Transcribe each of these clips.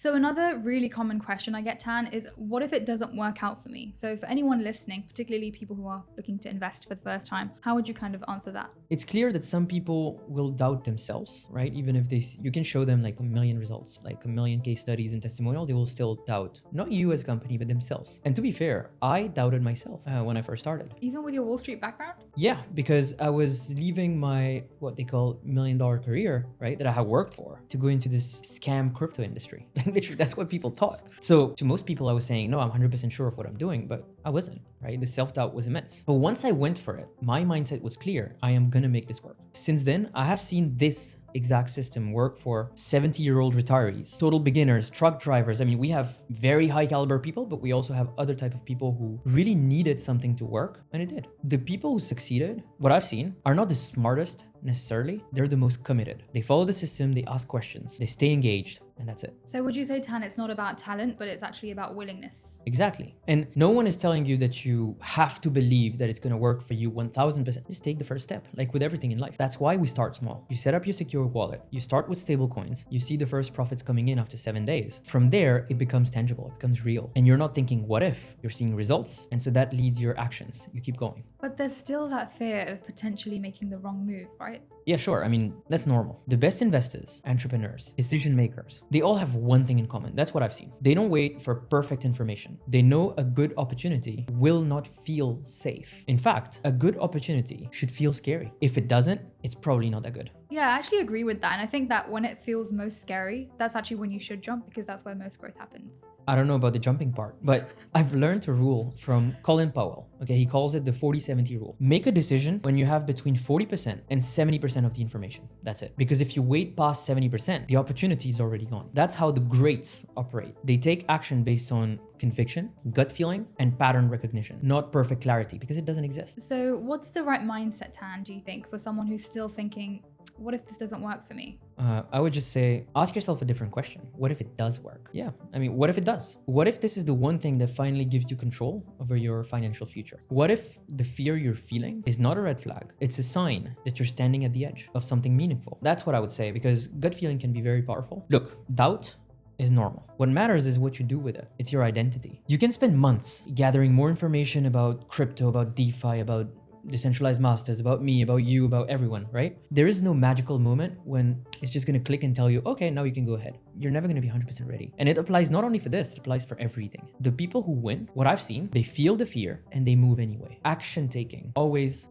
So another really common question I get, Tan, is what if it doesn't work out for me? So for anyone listening, particularly people who are looking to invest for the first time, how would you kind of answer that? It's clear that some people will doubt themselves, right? Even if you can show them like a million results, like a million case studies and testimonials, they will still doubt, not you as a company, but themselves. And to be fair, I doubted myself when I first started. Even with your Wall Street background? Yeah, because I was leaving my, what they call $1 million career, right? That I had worked for to go into this scam crypto industry. Literally, that's what people thought. So to most people, I was saying, no, I'm 100% sure of what I'm doing, but I wasn't, right? The self-doubt was immense. But once I went for it, my mindset was clear. I am gonna make this work. Since then, I have seen this exact system work for 70-year-old retirees, total beginners, truck drivers. I mean, we have very high caliber people, but we also have other type of people who really needed something to work, and it did. The people who succeeded, what I've seen, are not the smartest necessarily. They're the most committed. They follow the system, they ask questions, they stay engaged, and that's it. So would you say, Tan, it's not about talent, but it's actually about willingness? Exactly. And no one is telling you that you have to believe that it's going to work for you 1000%. Just take the first step, like with everything in life. That's why we start small. You set up your secure wallet, you start with stable coins, you see the first profits coming in after 7 days. From there, it becomes tangible, it becomes real. And you're not thinking, what if? You're seeing results. And so that leads your actions. You keep going. But there's still that fear of potentially making the wrong move, right? Yeah, sure. I mean, that's normal. The best investors, entrepreneurs, decision makers, they all have one thing in common. That's what I've seen. They don't wait for perfect information. They know a good opportunity will not feel safe. In fact, a good opportunity should feel scary. If it doesn't, it's probably not that good. Yeah, I actually agree with that. And I think that when it feels most scary, that's actually when you should jump, because that's where most growth happens. I don't know about the jumping part, but I've learned a rule from Colin Powell. Okay, he calls it the 40-70 rule. Make a decision when you have between 40% and 70% of the information. That's it. Because if you wait past 70%, the opportunity is already gone. That's how the greats operate. They take action based on conviction, gut feeling, and pattern recognition, not perfect clarity, because it doesn't exist. So what's the right mindset, Tan, do you think, for someone who's still thinking, what if this doesn't work for me? I would just say, ask yourself a different question. What if it does work? Yeah, I mean, what if it does? What if this is the one thing that finally gives you control over your financial future? What if the fear you're feeling is not a red flag? It's a sign that you're standing at the edge of something meaningful. That's what I would say, because gut feeling can be very powerful. Look, doubt is normal. What matters is what you do with it. It's your identity. You can spend months gathering more information about crypto, about DeFi, about decentralized masters, about me, about you, about everyone, right? There is no magical moment when it's just gonna click and tell you, okay, now you can go ahead. You're never gonna be 100% ready. And it applies not only for this, it applies for everything. The people who win, what I've seen, they feel the fear and they move anyway. Action taking always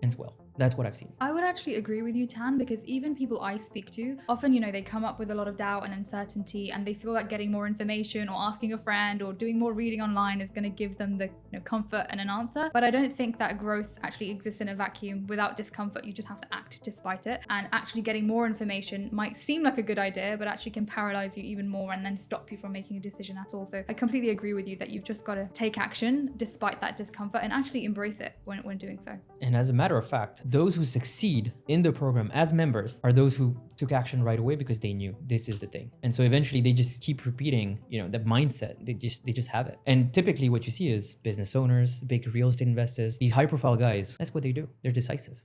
ends well. That's what I've seen. I would actually agree with you, Tan, because even people I speak to, often, they come up with a lot of doubt and uncertainty, and they feel like getting more information or asking a friend or doing more reading online is going to give them the comfort and an answer. But I don't think that growth actually exists in a vacuum without discomfort. You just have to act despite it. And actually getting more information might seem like a good idea, but actually can paralyze you even more and then stop you from making a decision at all. So I completely agree with you that you've just got to take action despite that discomfort and actually embrace it when doing so. And as a matter of fact, those who succeed in the program as members are those who took action right away because they knew this is the thing. And so eventually they just keep repeating, that mindset. They just have it. And typically what you see is business owners, big real estate investors, these high profile guys, that's what they do. They're decisive.